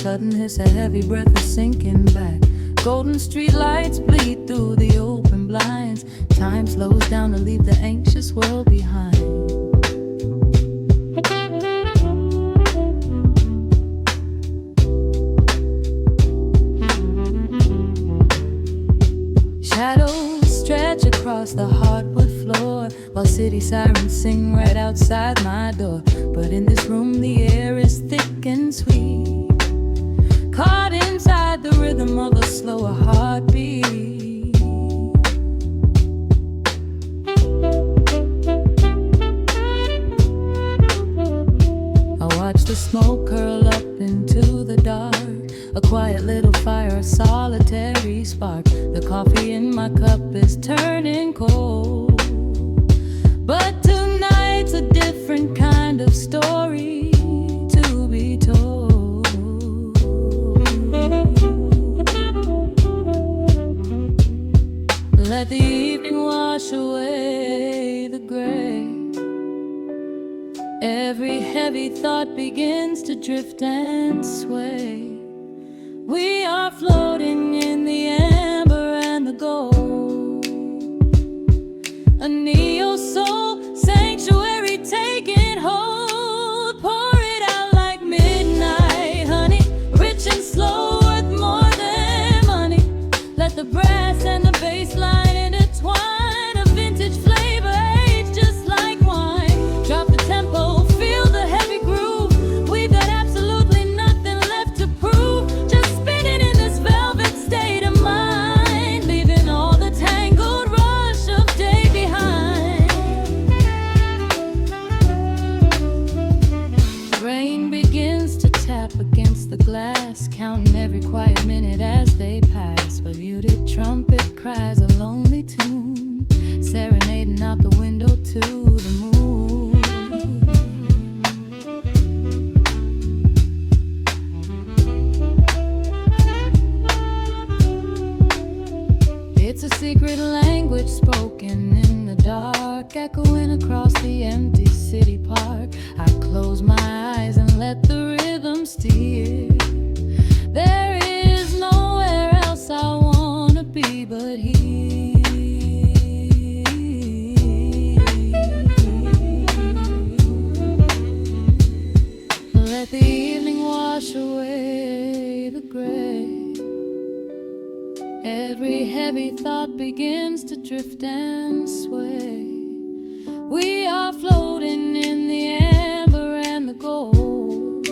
sudden hiss, a heavy breath is sinking back. Golden street lights bleed through the open blinds. Time slows down to leave the anxious world behind. Shadows stretch across the hardwood floor, while city sirens sing right outside my door. But in this room the air is thick and sweet, caught inside the rhythm of a slower heartbeat. I watch the smoke curl up into the dark, a quiet little fire, a solitary spark. The coffee in my cup is turning cold, but tonight's a different kind of story to be told. Let the evening wash away the gray. Every heavy thought begins to drift and sway. We are floating in the amber and the gold, a neo-soul sanctuary taking hold. Pour it out like midnight honey, rich and slow, worth more than money. Let the brass and the bass line intertwine, a vintage flavor aged just like wine. Drop the tempo, feel the heavy groove. We've got absolutely nothing left to prove, just spinning in this velvet state of mind, leaving all the tangled rush of day behind. Rain begins to tap against the glass, counting every quiet minute as they pass. A muted trumpet cries a lonely tune, serenading out the window to the moon. It's a secret language spoken in the dark, echoing across the empty city park. I close my eyes and let the rhythm steer. There is nowhere else I wanna be but here. Let the evening wash away the gray. Every heavy thought begins to drift and sway. We are floating in the amber and the gold,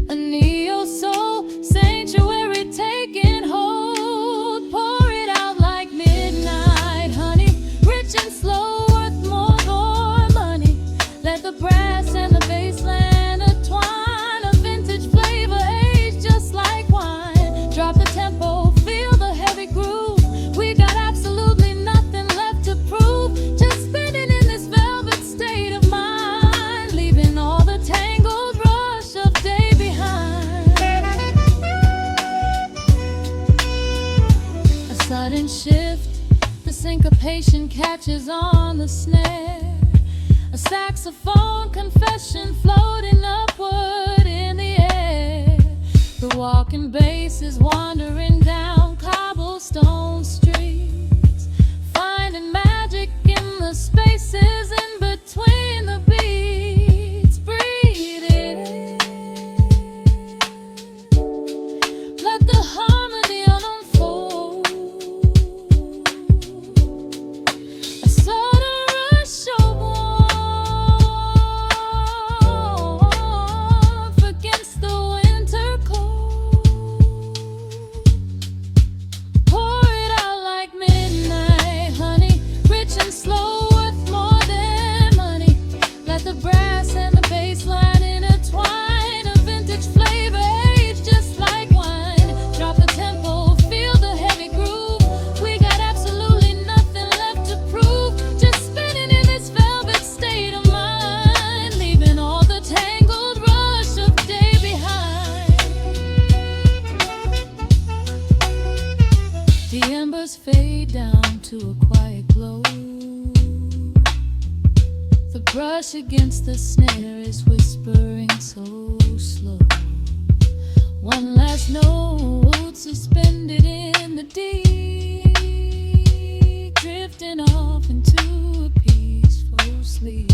a neo-soul sanctuary taking hold. Pour it out like midnight honey, rich and slow, worth more than money. Let the brass and the bass line intertwine, a vintage flavor aged just like wine. Drop the tempo, feel the heavy groove. We got absolutely nothing left to prove, just spinning in this velvet state of mind, leaving all the tangled rush of day behind. A sudden shift, the syncopation catches on the snare. A saxophone confession floating upward in the air. The walking bass is wandering down cobblestone streets, finding magic in the spaces in between the beats. Breathe it in, let the harmony unfold. A sudden rush of warmth against the winter cold. Pour it out like midnight honey, rich and slow, worth more than money. Let the brass and the bass line intertwine, a vintage flavor aged just like wine. Drop the tempo, feel the heavy groove. We got absolutely nothing left to prove, just spinning in this velvet state of mind, leaving all the tangled rush of day behind. The embers fade down to a quiet glow. The brush against the snare is whispering so slow. One last note suspended in the deep, drifting off into a peaceful sleep.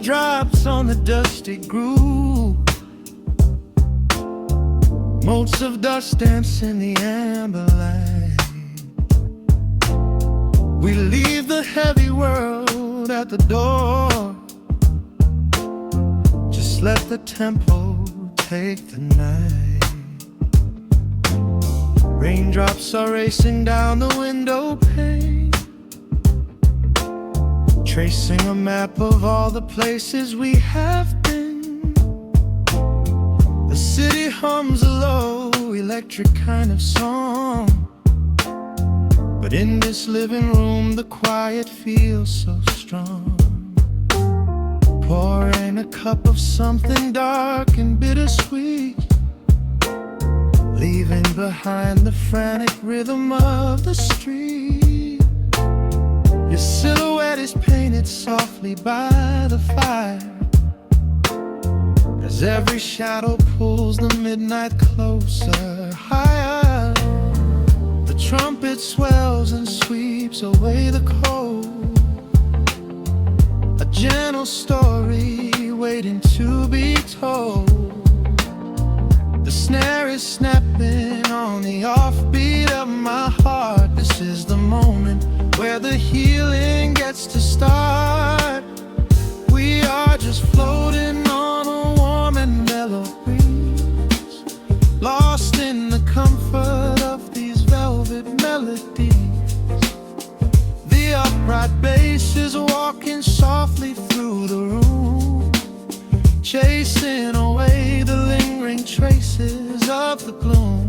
Drops on the dusty groove, motes of dust dance in the amber light. We leave the heavy world at the door, just let the tempo take the night. Raindrops are racing down the window pane, tracing a map of all the places we have been. The city hums a low, electric kind of song, but in this living room the quiet feels so strong. Pouring a cup of something dark and bittersweet, leaving behind the frantic rhythm of the street. Your silhouette is painted softly by the fire, as every shadow pulls the midnight closer, higher. The trumpet swells and sweeps away the cold, a gentle story waiting to be told. The snare is snapping on the offbeat of my heart. This is the moment where the healing gets to start. We are just floating on a warm and mellow breeze, lost in the comfort of these velvet melodies. The upright bass is walking softly through the room, chasing away the lingering traces of the gloom.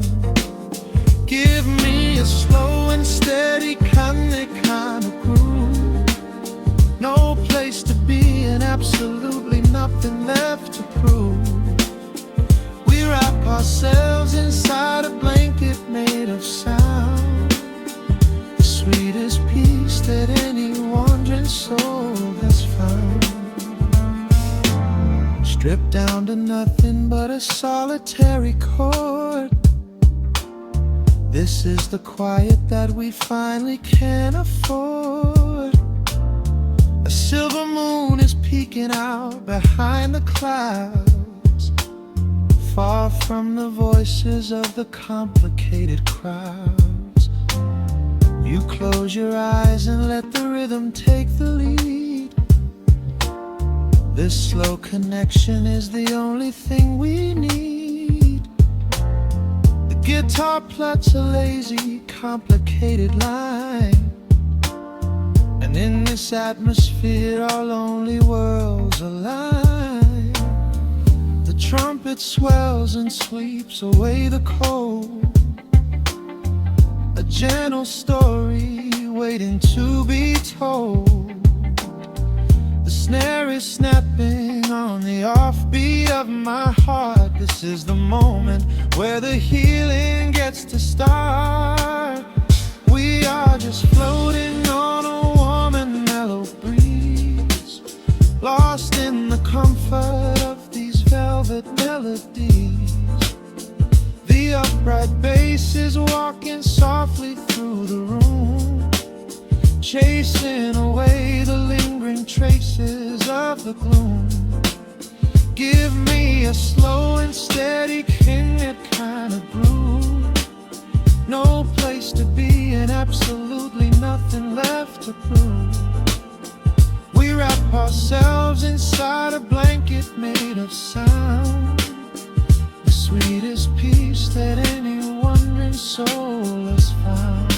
Give me a slow and steady kind of groove, no place to be and absolutely nothing left to prove. We wrap ourselves inside a blanket made of sound, the sweetest peace that any wandering soul has found. Stripped down to nothing but a solitary chord, this is the quiet that we finally can afford. A silver moon is peeking out behind the clouds, far from the voices of the complicated crowds. You close your eyes and let the rhythm take the lead. This slow connection is the only thing we need. Guitar plots a lazy, complicated line, and in this atmosphere our lonely worlds align. The trumpet swells and sweeps away the cold, a gentle story waiting to be told. The snare is snapping on the offbeat of my heart. This is the moment where the healing gets to start. We are just floating on a warm and mellow breeze, lost in the comfort of these velvet melodies. The upright bass is walking softly through the room, chasing away the lingering traces of the gloom. Give me a slow and steady kind of groove, No place to be and absolutely nothing left to prove. We wrap ourselves inside a blanket made of sound, the sweetest peace that any wandering soul has found.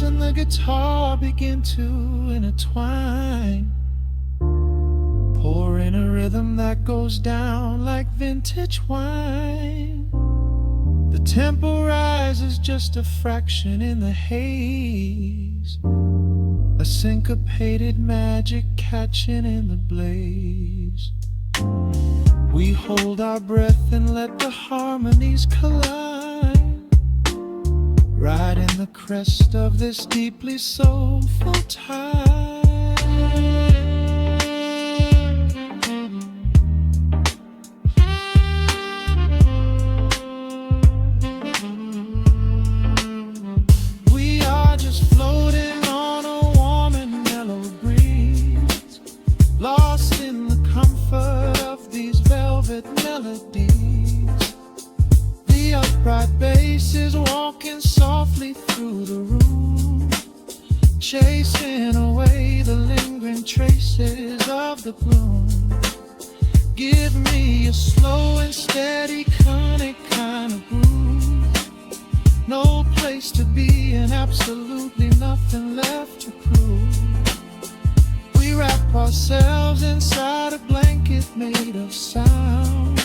And the guitar begin to intertwine, pouring a rhythm that goes down like vintage wine. The tempo rises just a fraction in the haze, a syncopated magic catching in the blaze. We hold our breath and let the harmonies collide, right in the crest of this deeply soulful tide. We are just floating on a warm and mellow breeze, lost in the comfort of these velvet melodies. The upright bass is walking softly through the room, chasing away the lingering traces of the gloom. Give me a slow and steady conic kind of groove. No place to be and absolutely nothing left to prove. We wrap ourselves inside a blanket made of sound,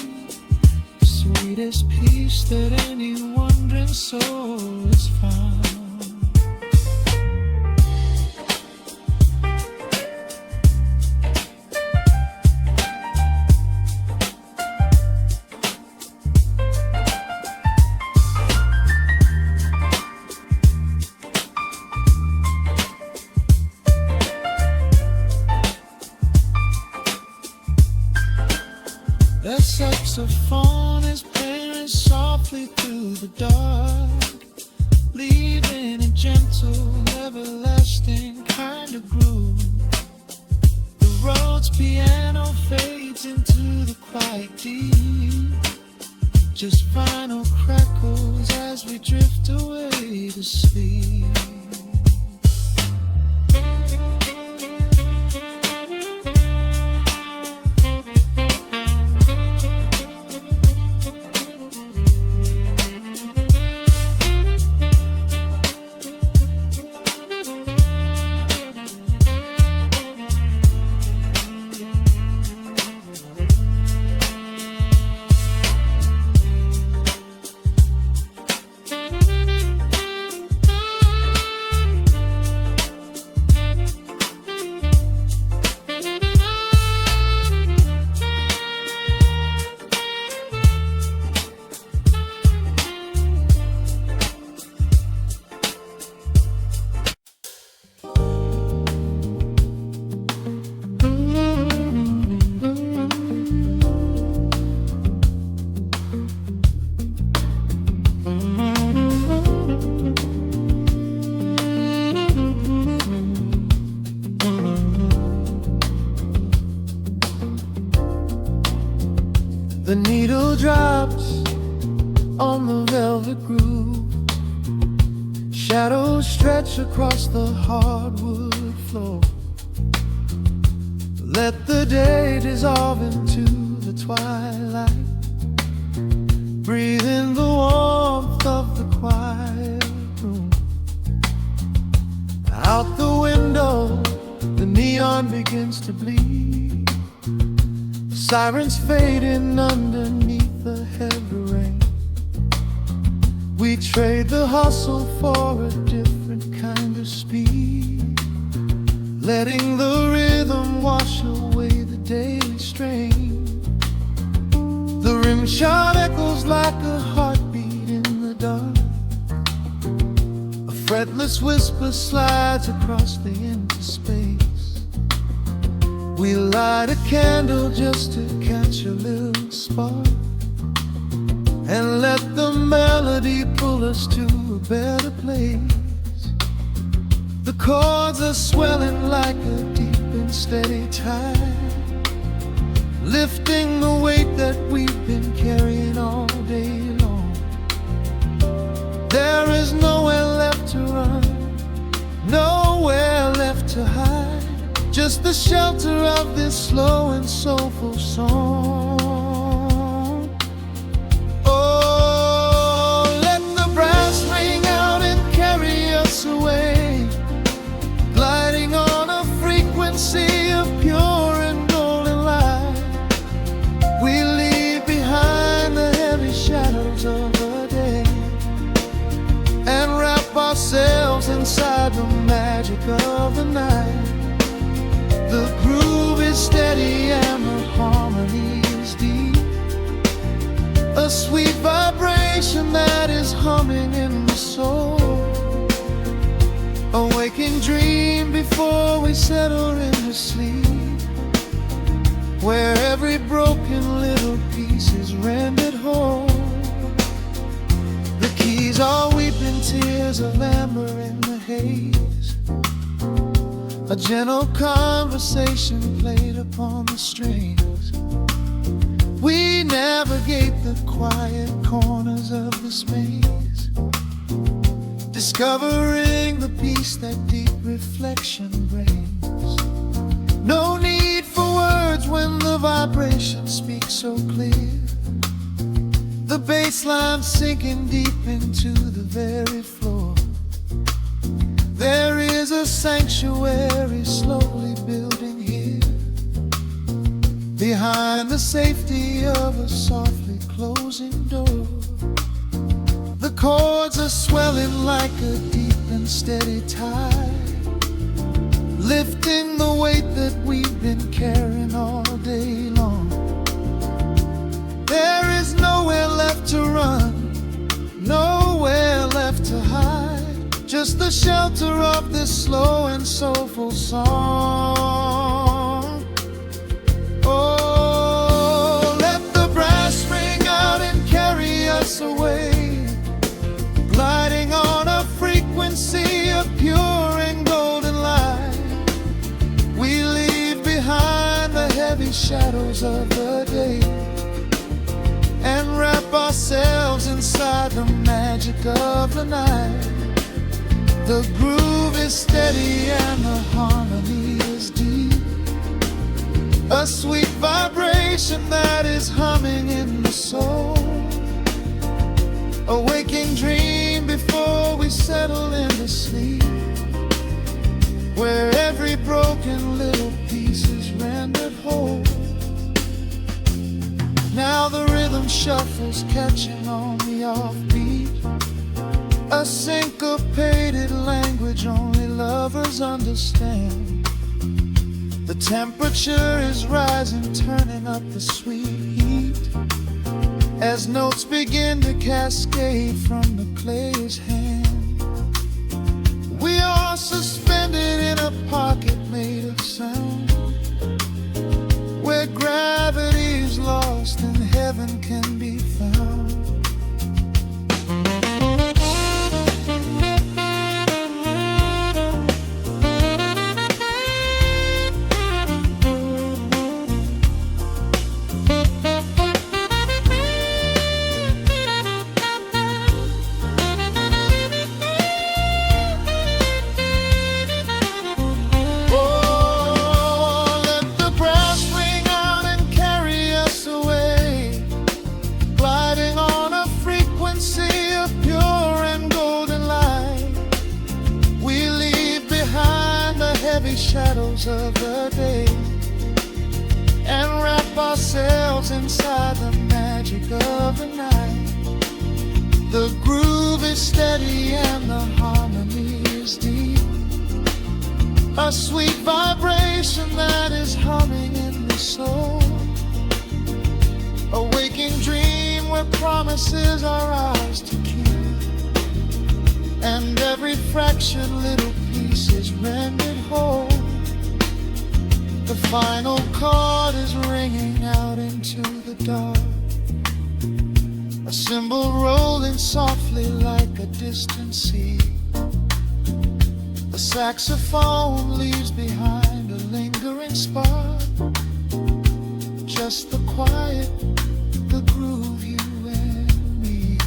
sweetest peace that any wandering soul has found. The saxophone is playing softly through the dark, leaving a gentle, everlasting kind of groove. The Rhodes piano fades into the quiet deep, just final crackles as we drift away to sleep. The needle drops on the velvet groove, shadows stretch across the hardwood floor. Let the day dissolve into the twilight, breathe in the warmth of the quiet room. Out the window, the neon begins to bleed, sirens fading underneath the heavy rain. We trade the hustle for a different kind of speed, letting the rhythm wash away the daily strain. The rim shot echoes like a heartbeat in the dark, a fretless whisper slides across the empty space. We light a candle just to catch a little spark, and let the melody pull us to a better place. The chords are swelling like a deep and steady tide, lifting the weight that we've been carrying all day long. There is nowhere left to run, nowhere left to hide, just the shelter of this slow and soulful song. Oh, let the brass ring out and carry us away, gliding on a frequency of pure and golden light. We leave behind the heavy shadows of the day and wrap ourselves inside the magic of the night. The groove is steady and the harmony is deep, a sweet vibration that is humming in the soul. A waking dream before we settle into sleep, where every broken little piece is rendered whole. The keys are weeping tears of amber in the haze, a gentle conversation played upon the strings. We navigate the quiet corners of this maze, discovering the peace that deep reflection brings. No need for words when the vibration speaks so clear, the bass line sinking deep into the very floor. There is a sanctuary slowly building here, behind the safety of a softly closing door. The chords are swelling like a deep and steady tide, lifting the weight that we've been carrying all day long. There is nowhere left to run, nowhere left to hide, just the shelter of this slow and soulful song. Oh, let the brass ring out and carry us away, gliding on a frequency of pure and golden light. We leave behind the heavy shadows of the day and wrap ourselves inside the magic of the night. The groove is steady and the harmony is deep, a sweet vibration that is humming in the soul. A waking dream before we settle into sleep, where every broken little piece is rendered whole. Now the rhythm shuffles, catching on the offbeat, a syncopated language only lovers understand. The temperature is rising, turning up the sweet heat, as notes begin to cascade from the clay's hand. We are suspended in a pocket made of sound, where gravity is lost and heaven can be found. Shadows of the day and wrap ourselves inside the magic of the night. The groove is steady and the harmony is deep, a sweet vibration that is humming in the soul. A waking dream where promises are ours to keep, and every fraction little piece is rendered whole. The final chord is ringing out into the dark, a cymbal rolling softly like a distant sea. The saxophone leaves behind a lingering spark, just the quiet, the groove, you and me.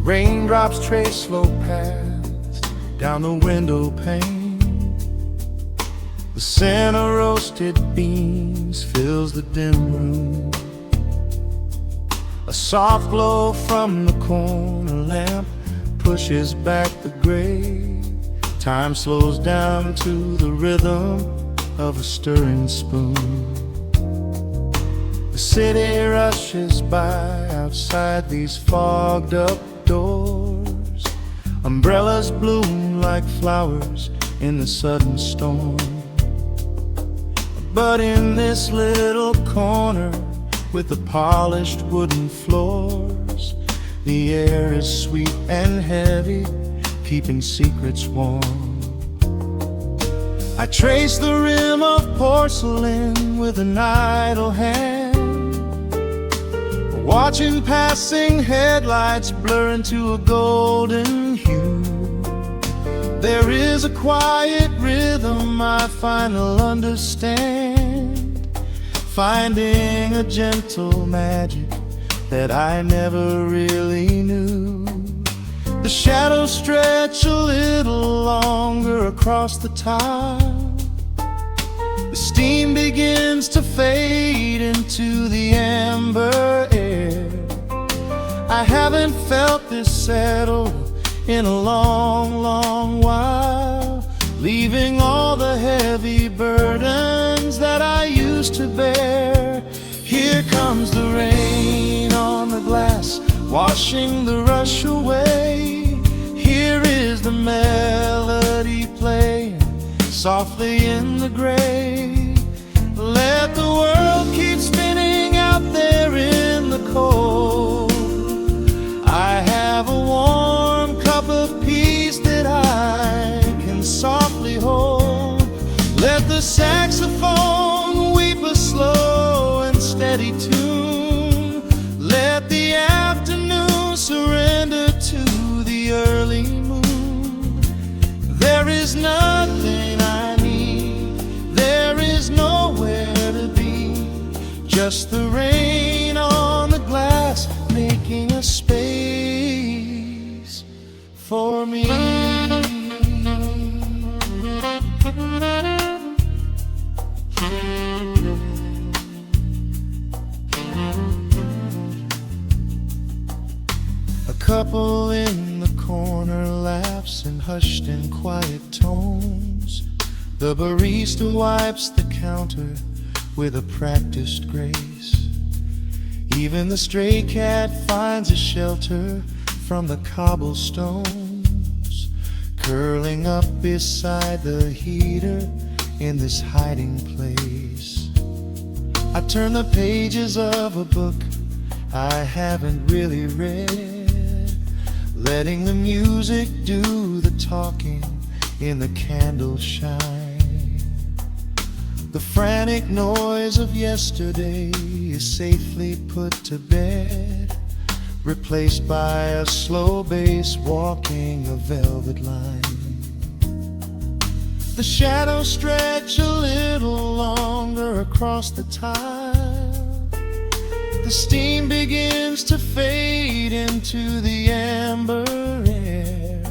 Raindrops trace slow paths down the window pane. The scent of roasted beans fills the dim room. A soft glow from the corner lamp pushes back the gray. Time slows down to the rhythm of a stirring spoon. The city rushes by outside these fogged up doors. Umbrellas bloom like flowers in the sudden storm. But in this little corner with the polished wooden floors, the air is sweet and heavy, keeping secrets warm. I trace the rim of porcelain with an idle hand, watching passing headlights blur into a golden hue. There is a quiet rhythm I finally understand, finding a gentle magic that I never really knew. The shadows stretch a little longer across the tile. The steam begins to fade into the amber air. I haven't felt this settled in a long, long while, leaving all the heavy burdens that I used to bear. Here comes the rain on the glass, washing the rush away. Here is the melody playing softly in the gray. Let the world keep spinning out there in the cold. I have a warm cup of peace that I can softly hold. Let the saxophone weep a slow and steady tune. Let the afternoon surrender to the early moon. There is nothing I need, there is nowhere to be, just the rain on the glass making a space for me. A couple in the corner laughs in hushed and quiet tones. The barista wipes the counter with a practiced grace. Even the stray cat finds a shelter from the cobblestones, curling up beside the heater in this hiding place. I turn the pages of a book I haven't really read, letting the music do the talking in the candle shine. The frantic noise of yesterday is safely put to bed, replaced by a slow bass walking a velvet line. The shadows stretch a little longer across the tile. The steam begins to fade into the amber air.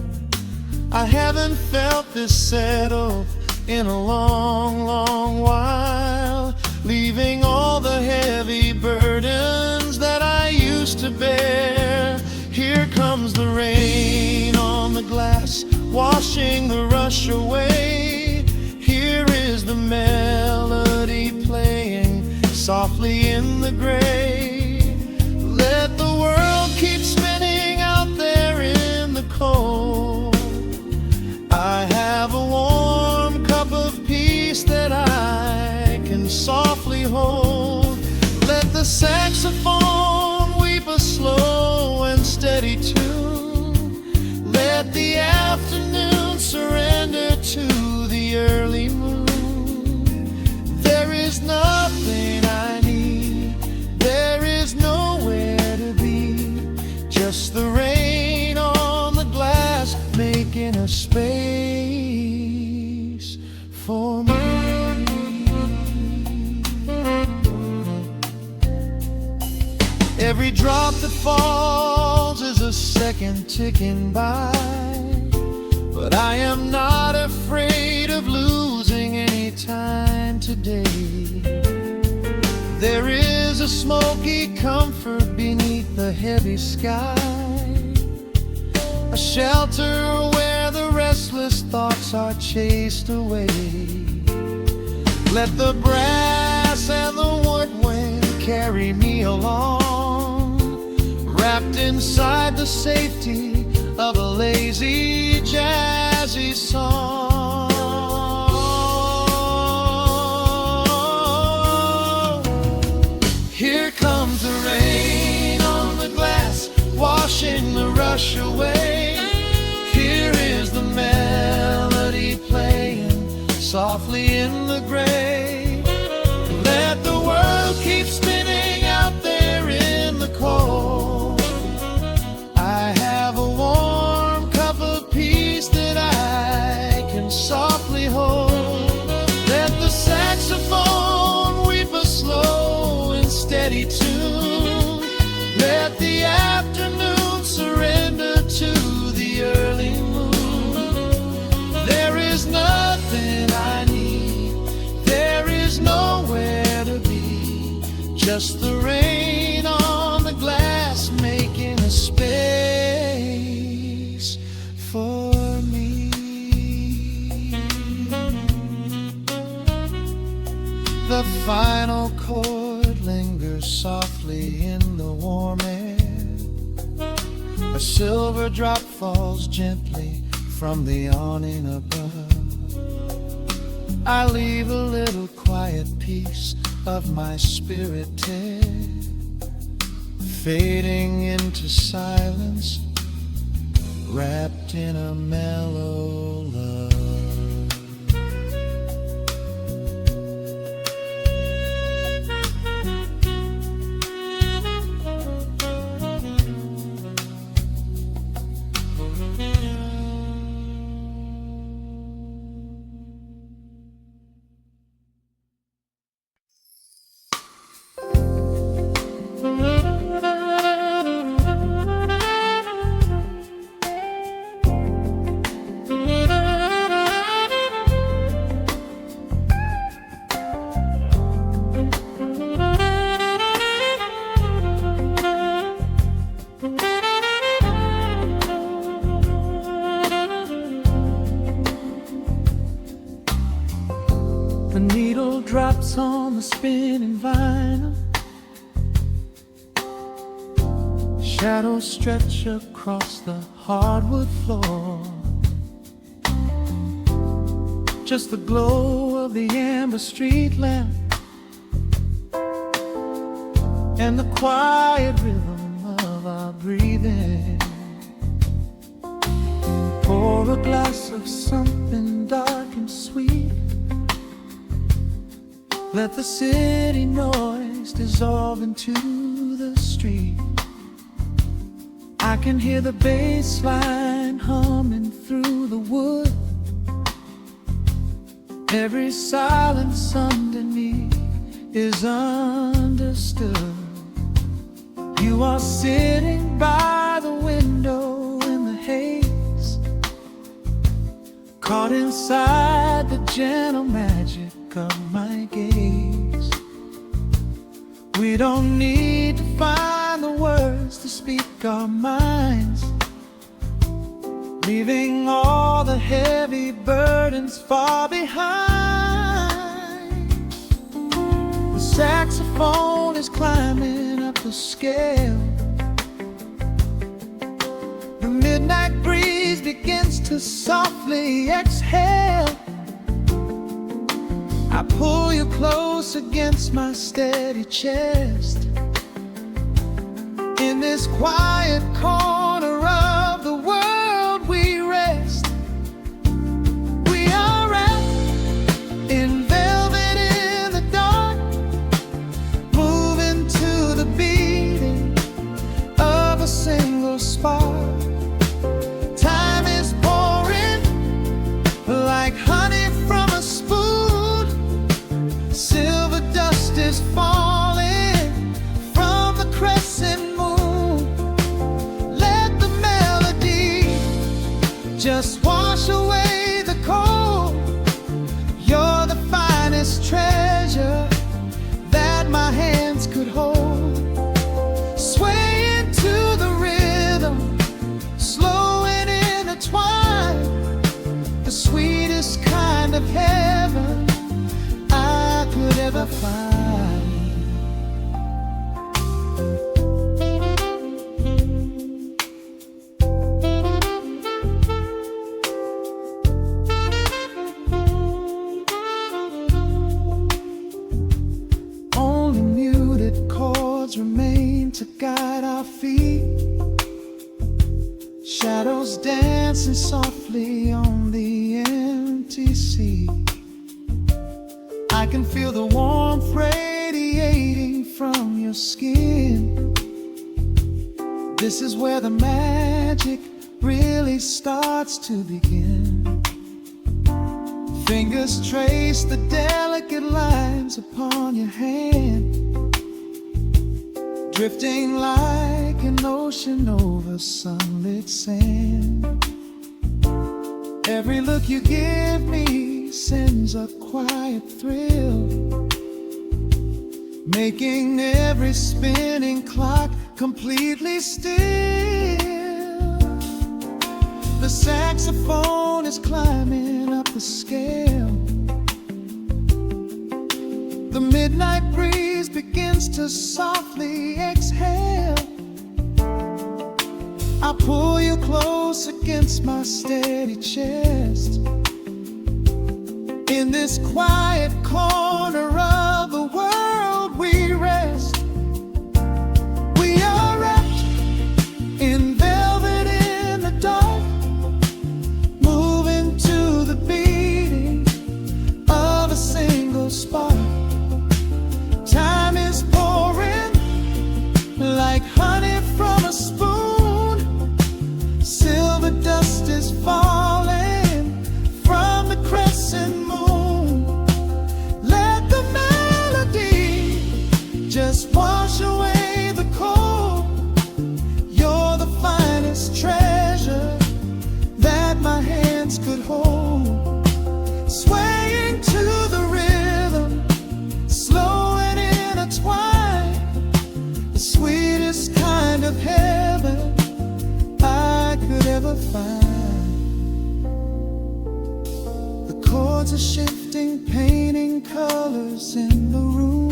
I haven't felt this settle in a long, long while, leaving all the heavy burdens that I used to bear. Here comes the rain on the glass, washing the rush away. Here is the melody playing softly in the gray. Let the world keep spinning out there in the cold. I have a warm cup of peace that I can softly hold. Let the saxophone weep a slow and steady tune. Let the afternoon surrender to the early moon. There is nothing I need, there is nowhere to be, just the rain on the glass making a space for me. Every drop that falls is a second ticking by, but I am not afraid of losing any time today. There is a smoky comfort beneath the heavy sky, a shelter where the restless thoughts are chased away. Let the brass and the woodwind carry me along, wrapped inside the safety of a lazy, jazzy song. Here comes the rain on the glass, washing the rush away. Here is the melody playing softly in the gray. Let the world keep spinning out there in the cold. I have a warm cup of peace that I can softly hold. Let the saxophone weep a slow and steady tune. Let the afternoon surrender to the early moon. There is nothing I need, there is nowhere to be, just the rain on the glass making a space for me. The final chord lingers softly in the warm air. A silver drop falls gently from the awning above. I leave a little quiet piece of my spirit dead, fading into silence, wrapped in a mellow love. The needle drops on the spinning vinyl. Shadows stretch across the hardwood floor. Just the glow of the amber street lamp and the quiet rhythm of our breathing. Pour a glass of something dark and sweet, Let the city noise dissolve into the street. I can hear the bass line humming through the wood. Every silence underneath is understood. You are sitting by the window in the haze, caught inside the gentle magic of my gaze. We don't need to find the words to speak our minds, leaving all the heavy burdens far behind. The saxophone is climbing up the scale. The midnight breeze begins to softly exhale. I pull you close against my steady chest. In this quiet corner of the world we rest. We are wrapped in velvet in the dark, moving to the beating of a single spark. Time is pouring like honey from a spoon. Silver dust is falling from the crescent moon. Let the melody just wash away the cold. You're the finest treasure that my hands could hold. Swaying to the rhythm, slow and intertwined, the sweetest kind of heaven I could ever find. Only muted chords remain to guide our feet, shadows dancing softly on the empty sea. I can feel the warmth radiating from your skin. This is where the magic really starts to begin. Fingers trace the delicate lines upon your hand, drifting like an ocean over sunlit sand. Every look you give me sends a quiet thrill, making every spinning clock completely still. The saxophone is climbing up the scale. The midnight breeze begins to softly exhale. I pull you close against my steady chest. In this quiet corner of the world we rest. We are wrapped in velvet in the dark, moving to the beating of a single spark. Time is pouring like honey from a spoon. Silver dust is falling from the crescent moon. Let the melody just wash away the cold. You're the finest treasure that my hands could hold. Swaying to the rhythm, slow and intertwined, the sweetest kind of heaven I could ever find. The chords are shifting, painting colors in the room,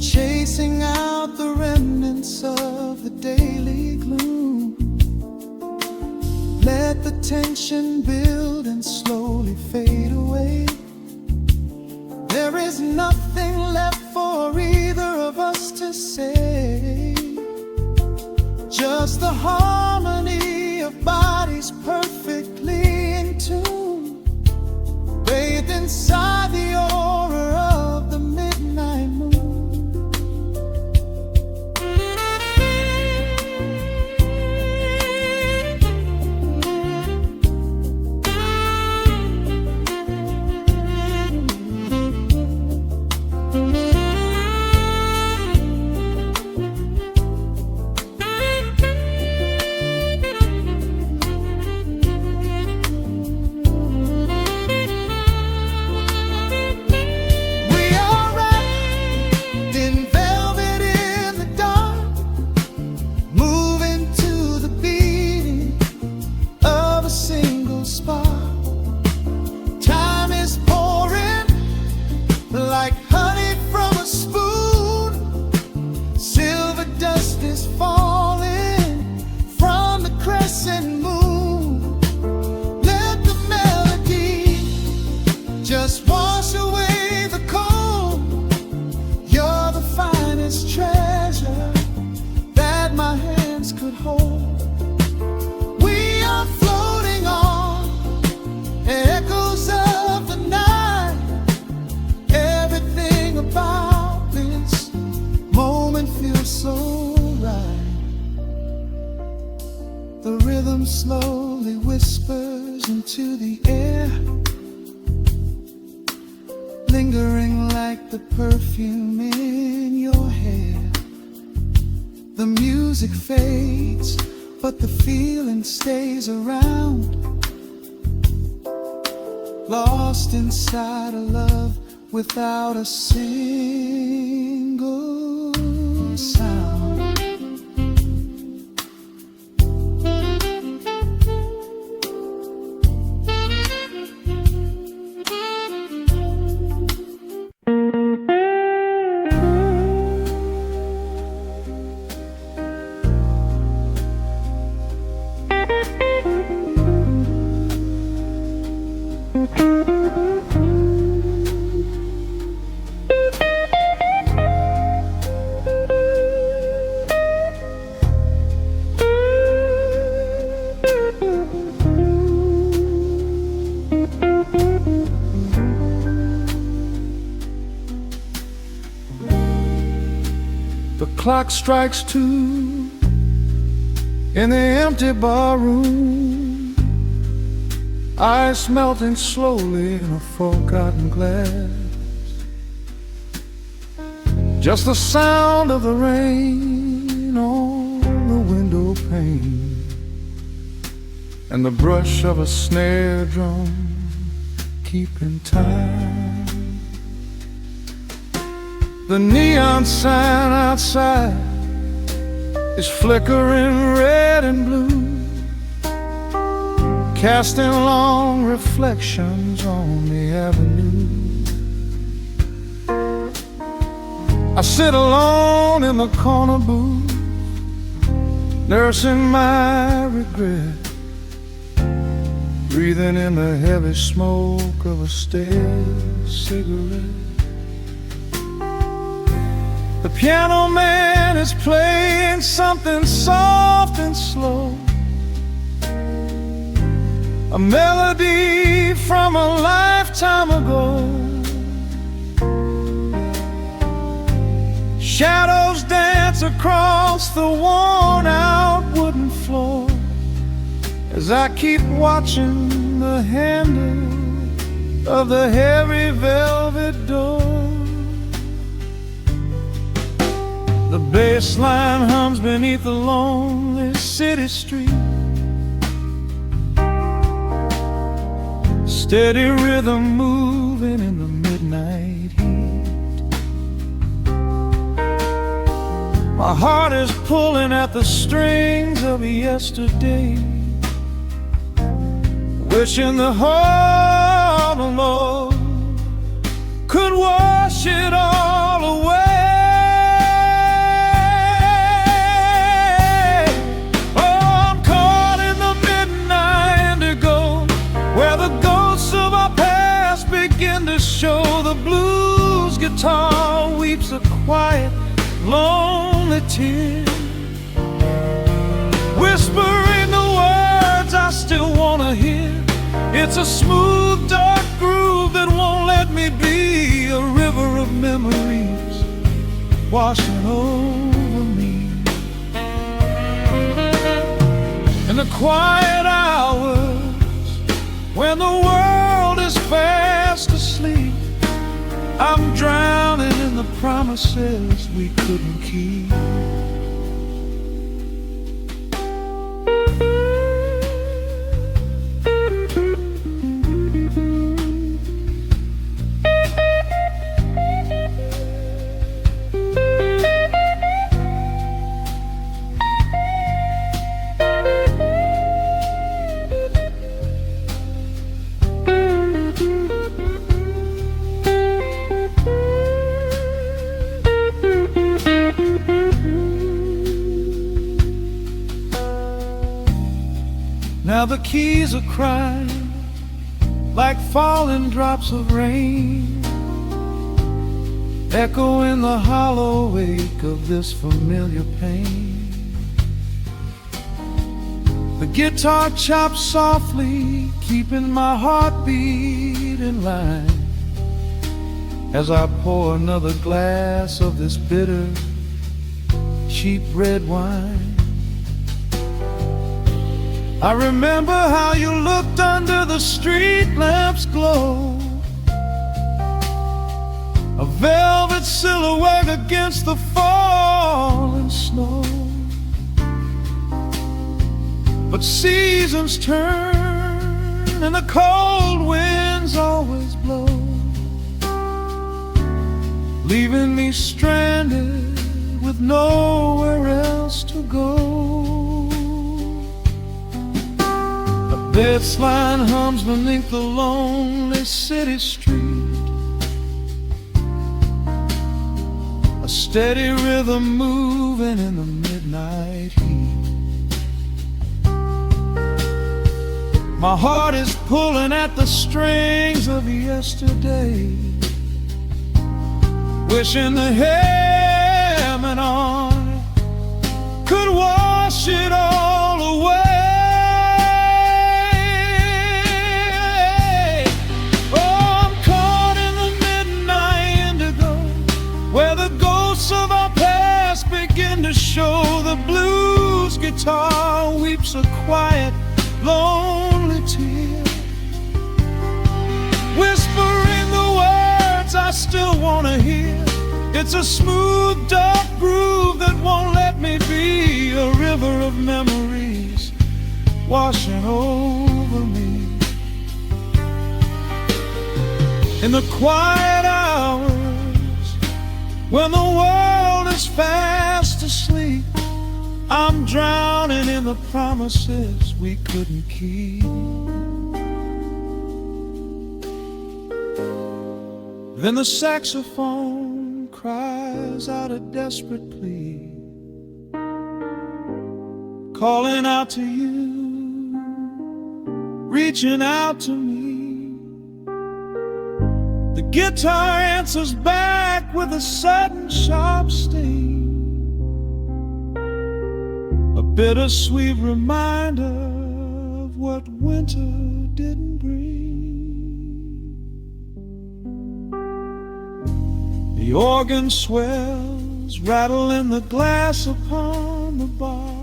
chasing out the remnants of the daily gloom. Let the tension build and slowly fade away. There is nothing left for either of us to say, just the harmony of bodies perfectly in tune, bathed inside the old The rhythm slowly whispers into the air, lingering like the perfume in your hair. The music fades, but the feeling stays around, lost inside a love without a single sound. The clock strikes 2 in the empty bar room, ice melting slowly in a forgotten glass. Just the sound of the rain on the window pane, and the brush of a snare drum keeping time. The neon sign outside is flickering red and blue, casting long reflections on the avenue. I sit alone in the corner booth, nursing my regret, breathing in the heavy smoke of a stale cigarette. The piano man is playing something soft and slow, a melody from a lifetime ago. Shadows dance across the worn-out wooden floor as I keep watching the handle of the heavy velvet door. The bass line hums beneath the lonely city street, steady rhythm moving in the midnight heat. My heart is pulling at the strings of yesterday, wishing the heart alone could wash it all away. Show the blues guitar weeps a quiet, lonely tear, whispering the words I still wanna hear. It's a smooth, dark groove that won't let me be, a river of memories washing over me. In the quiet hours when the world is fast asleep, I'm drowning in the promises we couldn't keep. Now the keys are crying like falling drops of rain, echo in the hollow wake of this familiar pain. The guitar chops softly, keeping my heartbeat in line, as I pour another glass of this bitter, cheap red wine. I remember how you looked under the street lamp's glow, a velvet silhouette against the falling snow. But seasons turn and the cold winds always blow, leaving me stranded with nowhere else to go. A bass line hums beneath the lonely city street, a steady rhythm moving in the midnight heat. My heart is pulling at the strings of yesterday, wishing the hammer on could wash it all away. Oh, I'm caught in the midnight indigo, where the ghosts of our past begin to show. The blues guitar weeps a quiet, lonely tear, whispering the words I still want to hear. It's a smooth, dark groove that won't let me be, a river of memories washing over me. In the quiet hours, when the world is fast asleep, I'm drowning in the promises we couldn't keep. Then the saxophone cries out a desperate plea, calling out to you, reaching out to me. The guitar answers back with a sudden sharp sting, a bittersweet reminder of what winter didn't bring. The organ swells, rattling the glass upon the bar,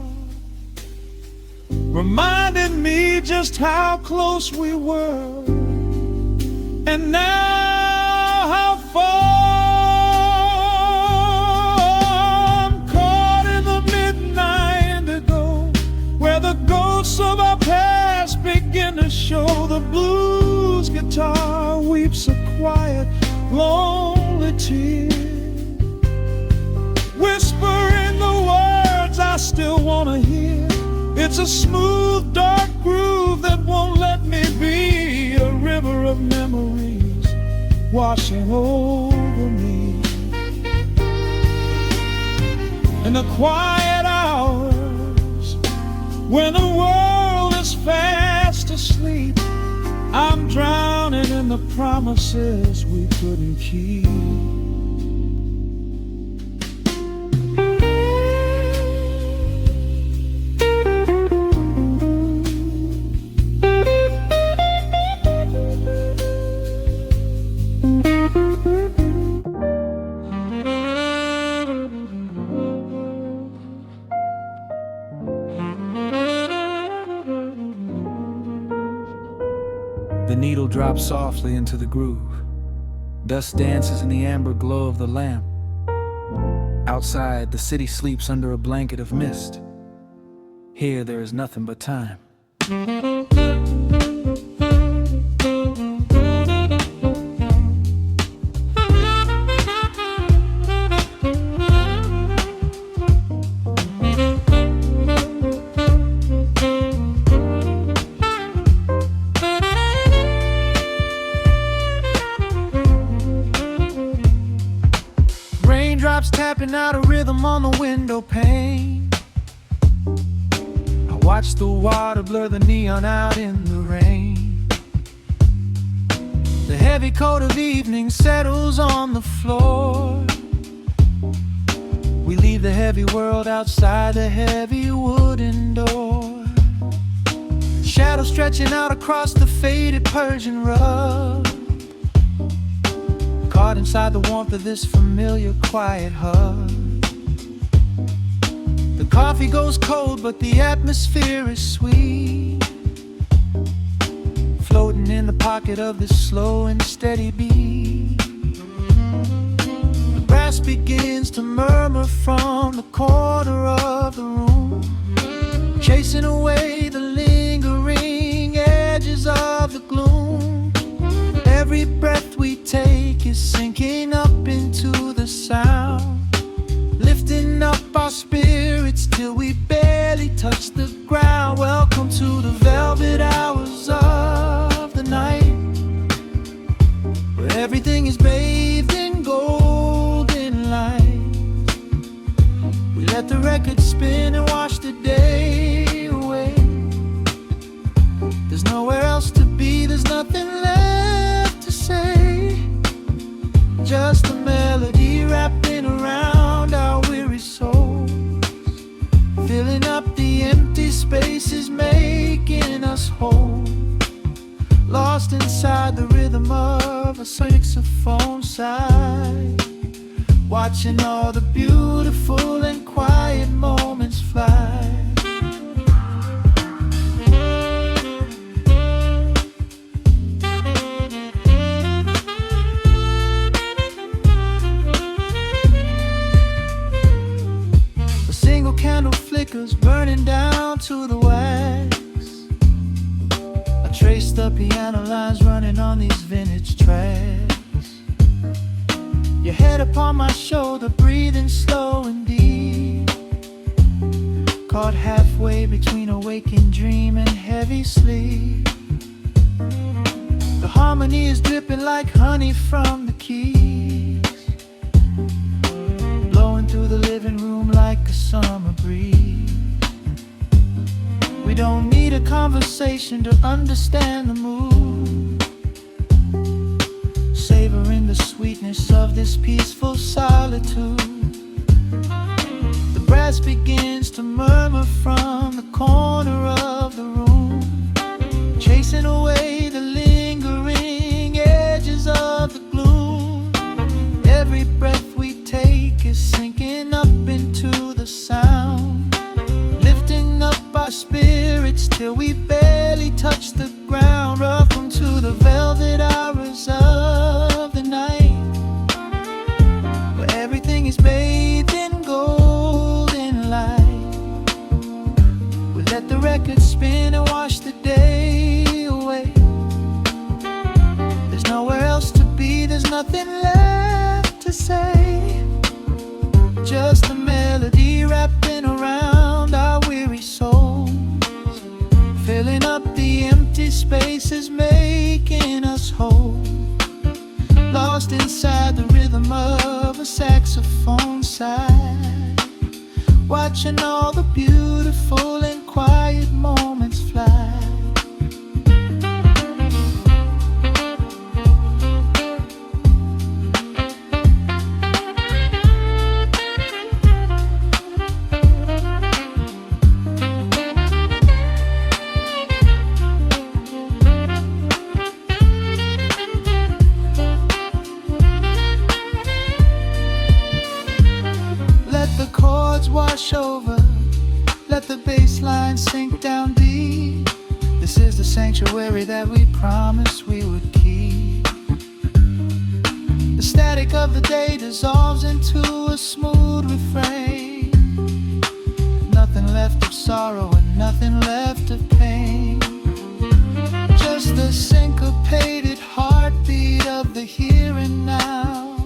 reminding me just how close we were, and now how far. I'm caught in the midnight indigo, where the ghosts of our past begin to show. The blues guitar weeps a quiet, lonely tear, whispering the words I still want to hear. It's a smooth, dark groove that won't let me be, a river of memories washing over me. In the quiet hours, when the world is fast asleep, I'm drowning in the promises we couldn't keep. The needle drops softly into the groove. Dust dances in the amber glow of the lamp. Outside, the city sleeps under a blanket of mist. Here, there is nothing but time. Raindrops tapping out a rhythm on the window pane. I watch the water blur the neon out in the rain. The heavy coat of evening settles on the floor. We leave the heavy world outside the heavy wooden door. Shadows stretching out across the faded Persian rug, caught inside the warmth of this familiar quiet hug. The Coffee goes cold, but the atmosphere is sweet, floating in the pocket of this slow and steady beat. The brass begins to murmur from the corner of the room, chasing away the lingering edges of the gloom. Every breath we take is sinking up into the sound, lifting up our spirits till we barely touch the ground. Welcome to the velvet hours of the night, where everything is bathed in golden light. We let the record spin and wash the day away. There's nowhere else to be, there's nothing left to say. Just a melody wrapping around our weary souls, filling up the empty spaces, making us whole. Lost inside the rhythm of a saxophone sigh, watching all the beautiful and quiet moments fly. Candle flickers burning down to the wax. I trace the piano lines running on these vintage tracks. Your head upon my shoulder, breathing slow and deep, caught halfway between a waking dream and heavy sleep. The harmony is dripping like honey from the keys, blowing through the living room like a summer breeze. We don't need a conversation to understand the mood, savoring the sweetness of this peaceful solitude. The brass begins to murmur from the corner of the room, chasing away the lingering edges of the gloom. Every breath we take is sinking up into the sound, lifting up our spirits till we barely touch the ground. Welcome to the velvet hours of the night, where everything is bathed in golden light. We let the record spin and wash the day away. There's nowhere else to be, there's nothing left to say. Just a melody wrapping around our weary souls, filling up the empty spaces, making us whole. Lost inside the rhythm of a saxophone sigh, watching all the beautiful and quiet moments fly. Wash over, let the bass line sink down deep. This is the sanctuary that we promised we would keep. The static of the day dissolves into a smooth refrain. Nothing left of sorrow and nothing left of pain, just the syncopated heartbeat of the here and now.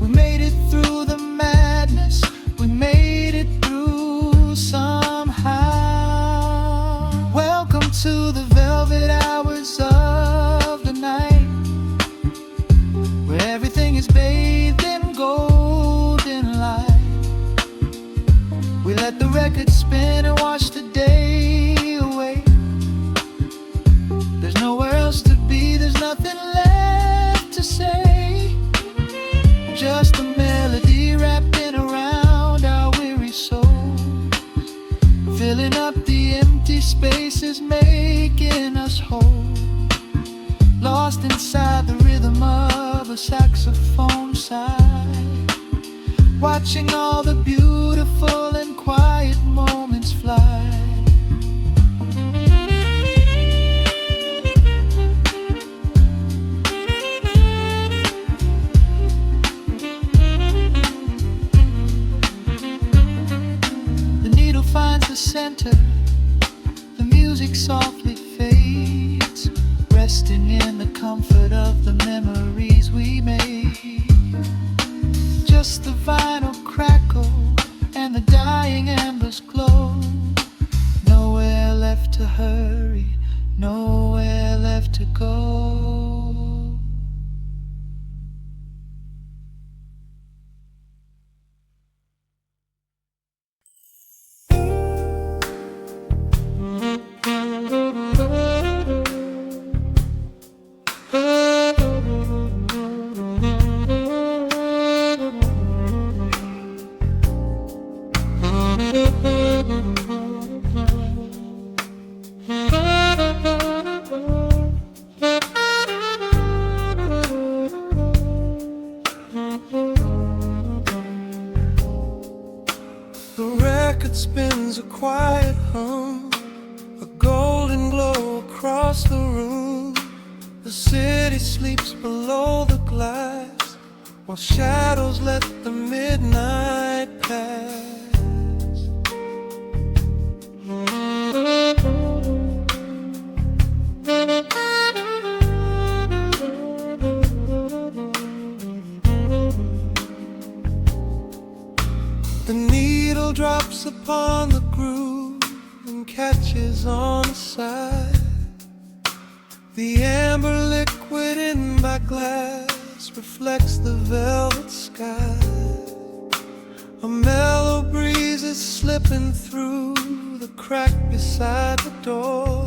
We made it through the madness, we made it through somehow. Welcome to the velvet hours of the night, where everything is bathed in golden light. We let the record spin and wash the day away. There's nowhere else to be, there's nothing left to say. Just a melody wrapping around our weary souls, filling up the empty spaces, making us whole. Lost inside the rhythm of a saxophone sigh, watching all the beautiful and quiet moments fly. The needle finds the center, the music softly fades, resting in the comfort of the memories we made. Just the vinyl crackle and the dying embers glow. Nowhere left to hurry, nowhere left to go. The record spins a quiet hum, a golden glow across the room. The city sleeps below the glass, while shadows let the midnight pass. The needle drops upon the groove and catches on the side. The amber liquid in my glass reflects the velvet sky. A mellow breeze is slipping through the crack beside the door.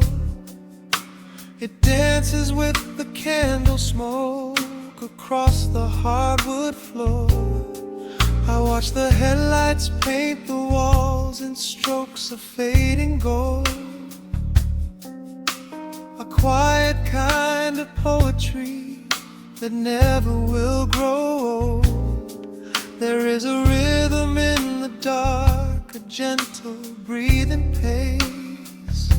It dances with the candle smoke across the hardwood floor. I watch the headlights paint the walls in strokes of fading gold. A quiet kind of poetry that never will grow old. There is a rhythm in the dark, a gentle breathing pace,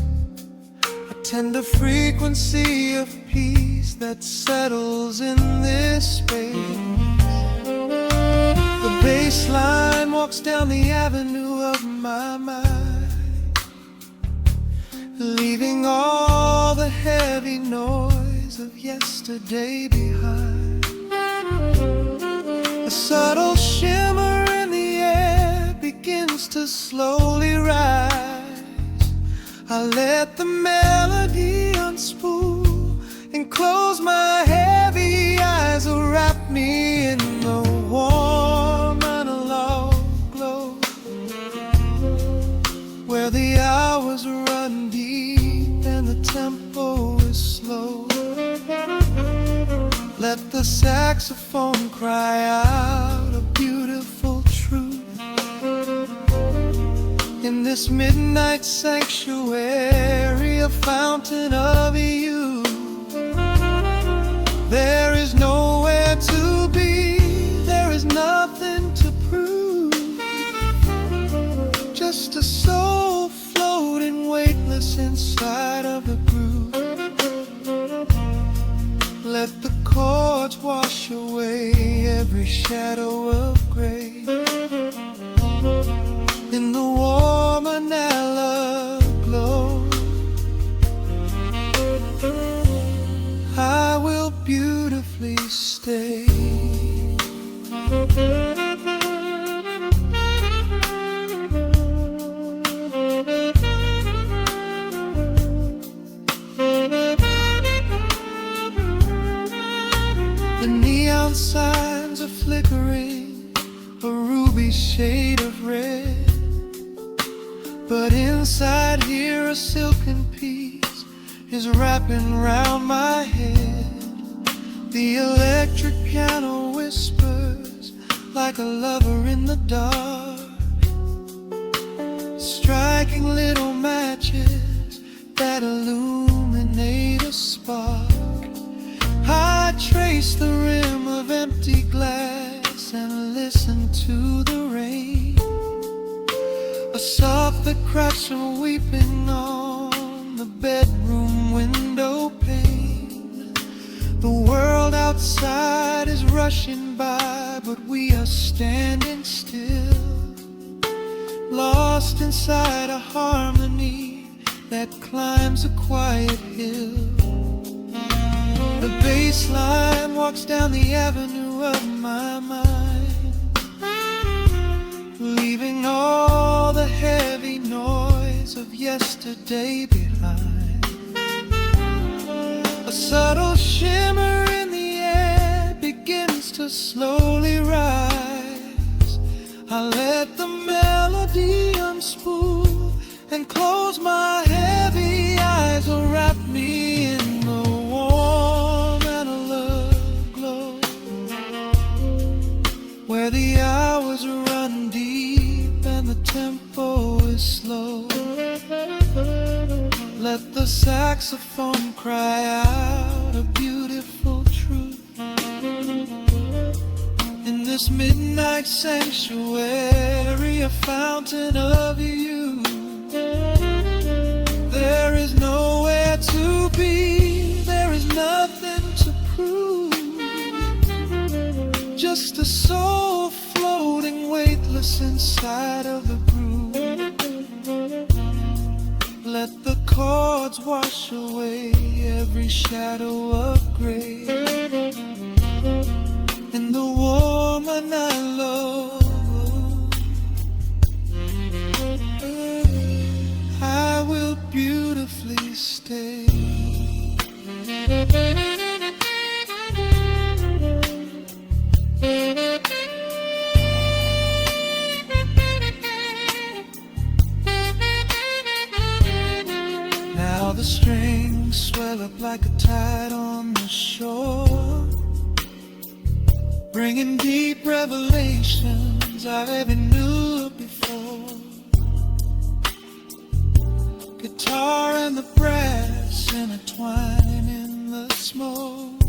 a tender frequency of peace that settles in this space. The bass line walks down the avenue of my mind, leaving all the heavy noise of yesterday behind. A subtle shimmer in the air begins to slowly rise. I let the melody unspool and close my heavy eyes, wrap me in the warm analog glow, where the hours run deep and the tempo is slow. Let the saxophone cry out a beautiful truth. In this midnight sanctuary, a fountain of youth. There is nowhere to be, there is nothing to prove. Just a soul floating weightless inside of the groove. Let the chords wash away every shadow of gray. In the warm analog glow, I will beautifully stay. The neon signs are flickering, a ruby shade of red. But inside here a silken peace is wrapping round my head. The electric piano whispers like a lover in the dark, striking little matches that illuminate a spark. I trace the rim of empty glass and listen to the rain. A that cracks are weeping on the bedroom window pane. The world outside is rushing by, but we are standing still, lost inside a harmony that climbs a quiet hill. The bass line walks down the avenue of my mind, leaving all the heavy noise of yesterday behind. A subtle shimmer in the air begins to slowly rise. I let the melody unspool and close my heavy eyes, will wrap me in the warm and alert glow, where the hours run deep and the tempo is slow. Let the saxophone cry out a beautiful truth in this midnight sanctuary, a fountain of youth. There is nowhere to be, there is nothing to prove, just a soul floating weightless inside of the groove. Let the chords wash away every shadow of gray. In the woman I love, I will beautifully stay. Now the strings swell up like a tide on the shore, bringing deep revelations I've ever knew before. Guitar and the brass intertwine in the smoke,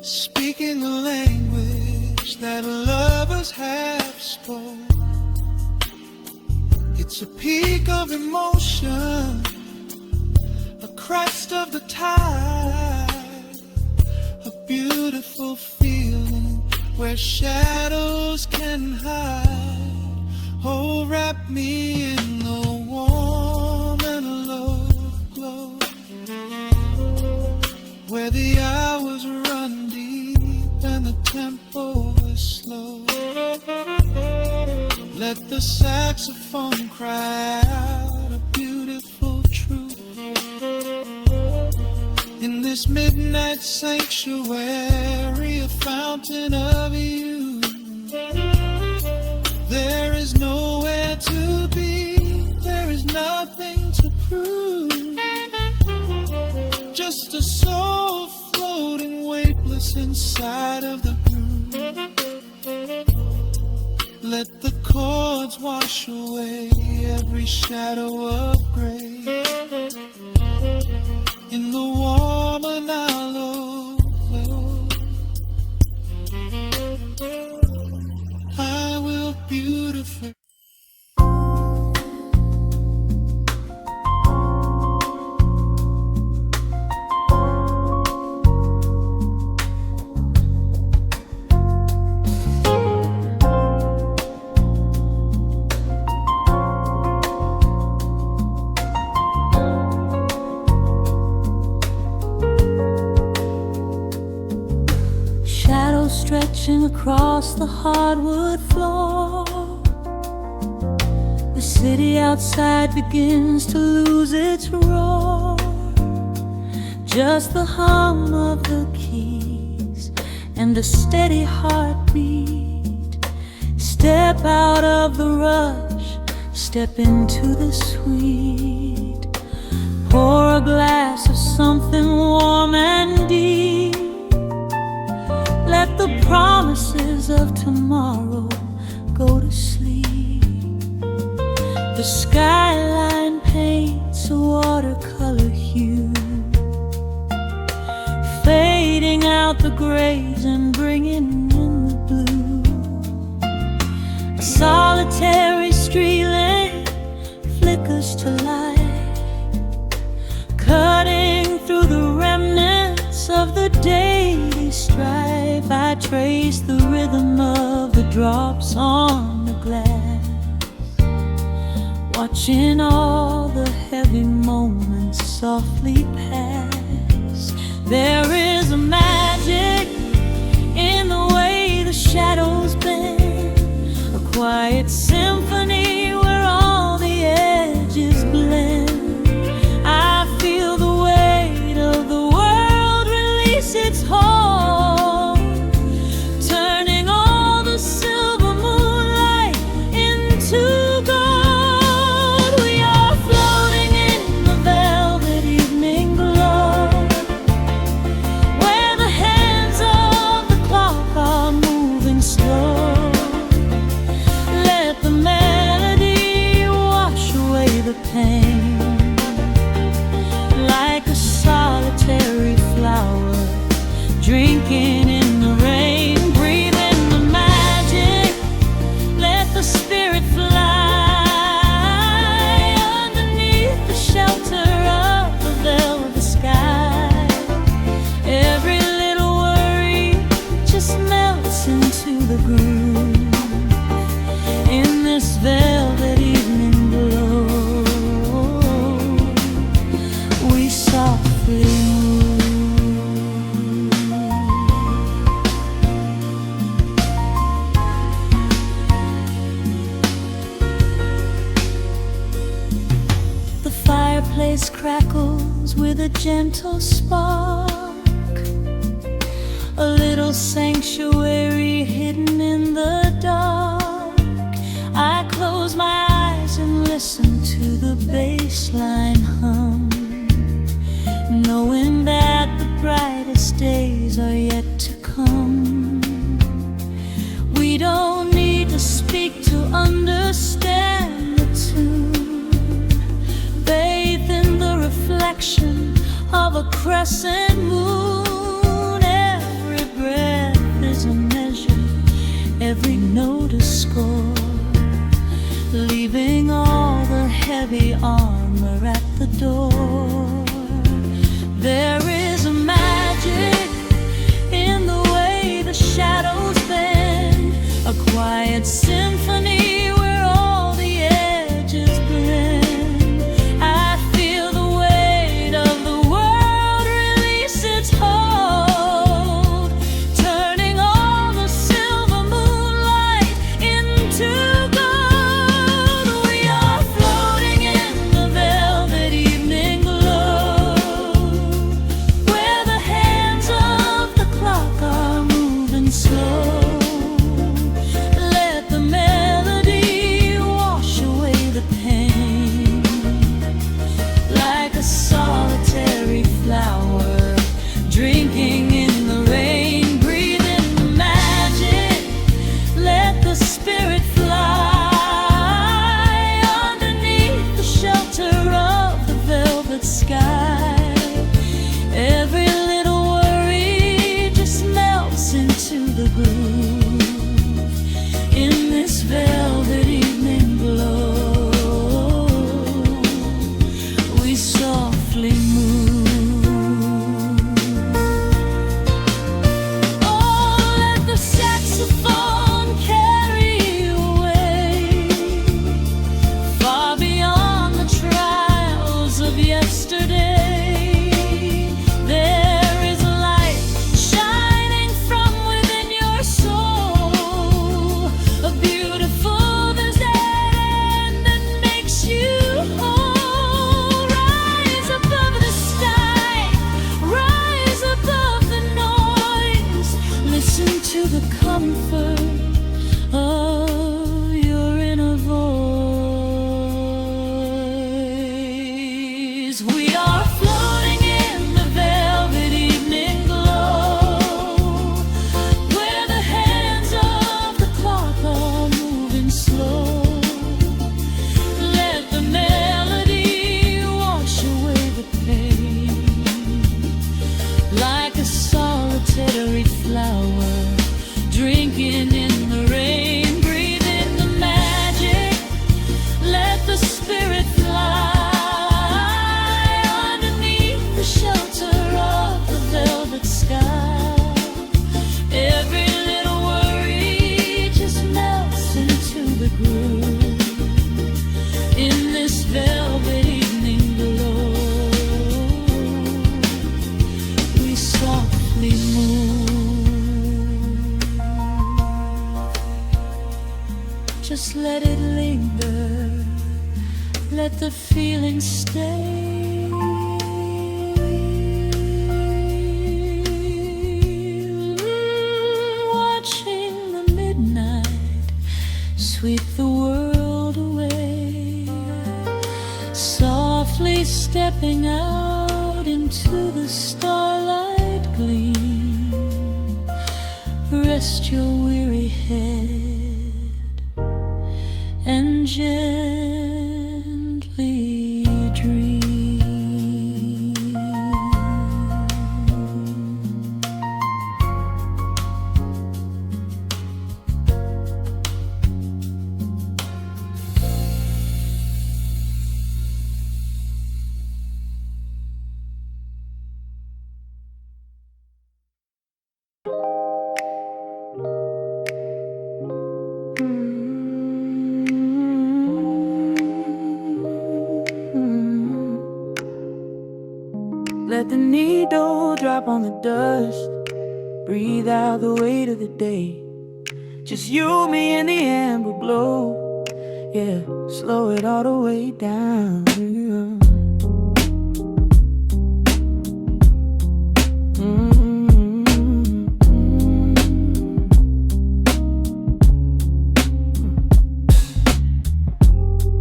speaking a language that lovers have spoke. It's a peak of emotion, a crest of the tide, a beautiful feeling where shadows can hide. Oh, wrap me in the warm and alert glow, where the hours run deep and the tempo is slow. Let the saxophone cry out a beautiful truth in this midnight sanctuary, a fountain of youth. There is nowhere to be, there is nothing to prove, just a soul floating weightless inside of the groove. Let the chords wash away every shadow of gray. In the warm and hollow glow, I will beautifully. Stretching across the hardwood floor, the city outside begins to lose its roar. Just the hum of the keys and a steady heartbeat. Step out of the rush, step into the sweet. Pour a glass of something warm and deep. Let the promises of tomorrow go to sleep. The skyline paints a watercolor hue, fading out the grays and bringing in the blue. A solitary street flickers to light, cutting through the remnants of the daily strife. I trace the rhythm of the drops on the glass, watching all the heavy moments softly pass. There is a magic in the way the shadows bend, a quiet symphony where all the edges blend. I feel the weight of the world release its hold, turning all the silver moonlight into gold. We are floating in the velvet evening glow, where the hands of the clock are moving slow. Let the melody wash away the pain, like a solitary flower drinking in the rain. Breathe in the magic, let the spirit fly underneath the shelter of the velvet sky. Every little worry just melts into the groove in this velvet evening glow. We softly move. The fireplace crackles with a gentle spark, a little sanctuary hidden in the dark. I close my eyes and listen to the bass line hum, knowing that the brightest days are yet to come. We don't need to speak to understand the tune. Bathe in the reflection of a crescent moon. Every breath is a measure, every note a score, leaving all the heavy armor at the door. There is a magic in the way the shadows bend, a quiet symphony where all the edges blend. I feel the weight of the world release its hold, turning all the silver moonlight into gold. We are floating in the velvet evening glow, let the feeling stay. Watching the midnight sweep the world away, softly stepping out into the starlight gleam. Rest your weary head and gently dream. Let the needle drop on the dust. Breathe out the weight of the day. Just you, me, and the amber glow. Yeah, slow it all the way down.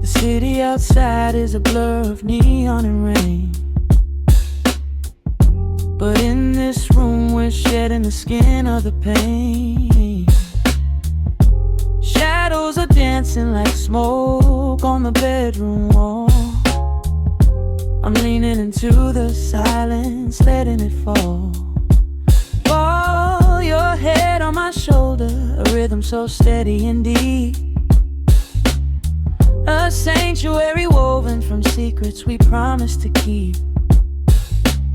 The city outside is a blur of neon and rain, but in this room we're shedding the skin of the pain. Shadows are dancing like smoke on the bedroom wall. I'm leaning into the silence, letting it fall. Fall your head on my shoulder, a rhythm so steady and deep. A sanctuary woven from secrets we promised to keep.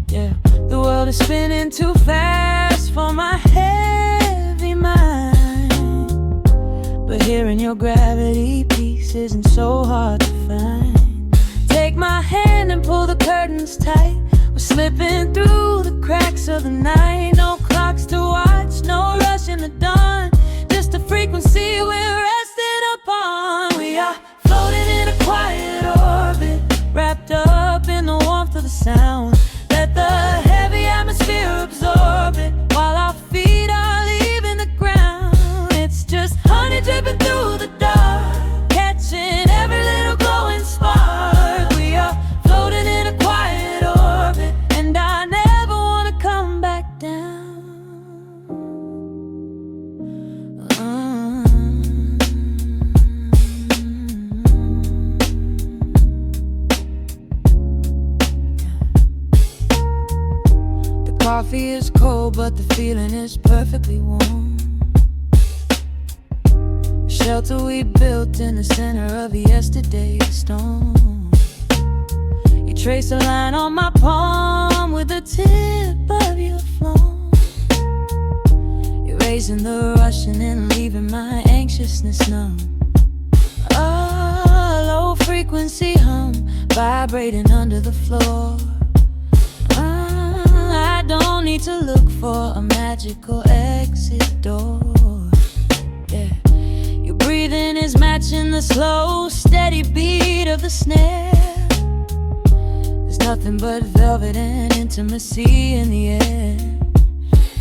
Yeah, the world is spinning too fast for my heavy mind, but hearing your gravity piece isn't so hard to find. Take my hand and pull the curtains tight. We're slipping through the cracks of the night. No clocks to watch, no rush in the dawn. Just a frequency we're resting upon. We are floating in a quiet orbit, wrapped up in the warmth of the sound. Let the heavy atmosphere absorb it while our feet are leaving the ground. It's just honey dripping through the dark, catching every little glowing spark. We are floating in a quiet orbit, and I never want to come back down. Coffee is cold, but the feeling is perfectly warm. Shelter we built in the center of yesterday's storm. You trace a line on my palm with the tip of your phone, erasing the rushing and leaving my anxiousness numb. A low frequency hum vibrating under the floor. I don't need to look for a magical exit door. Yeah, your breathing is matching the slow, steady beat of the snare. There's nothing but velvet and intimacy in the air.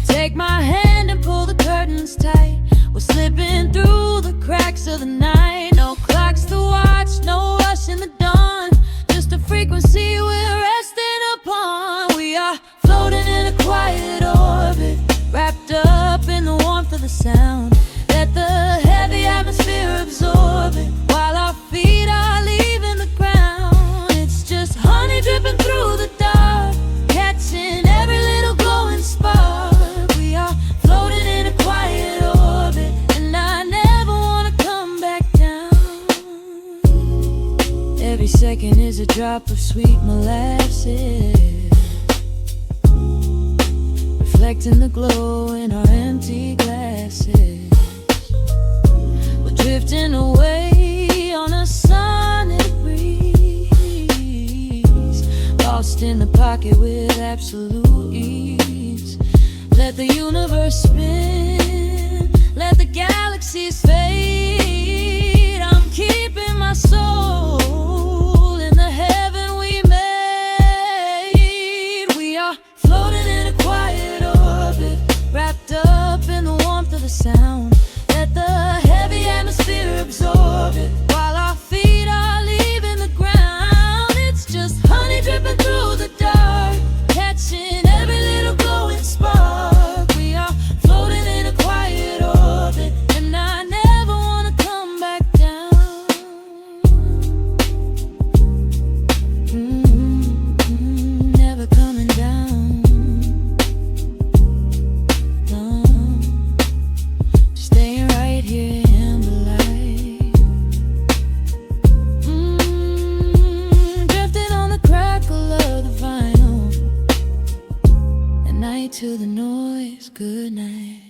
Take my hand and pull the curtains tight. We're slipping through the cracks of the night. No clocks to watch, no rush in the dawn. Just a frequency we're resting upon. We are floating in a quiet orbit, wrapped up in the warmth of the sound. Let the heavy atmosphere absorb it while our feet are leaving the ground. It's just honey dripping through the dark, catching every little glowing spark. We are floating in a quiet orbit, and I never want to come back down. Every second is a drop of sweet molasses, reflecting the glow in our empty glasses. We're drifting away on a sonic breeze, lost in the pocket with absolute ease. Let the universe spin, let the galaxies fade. I'm keeping my soul night to the noise, good night.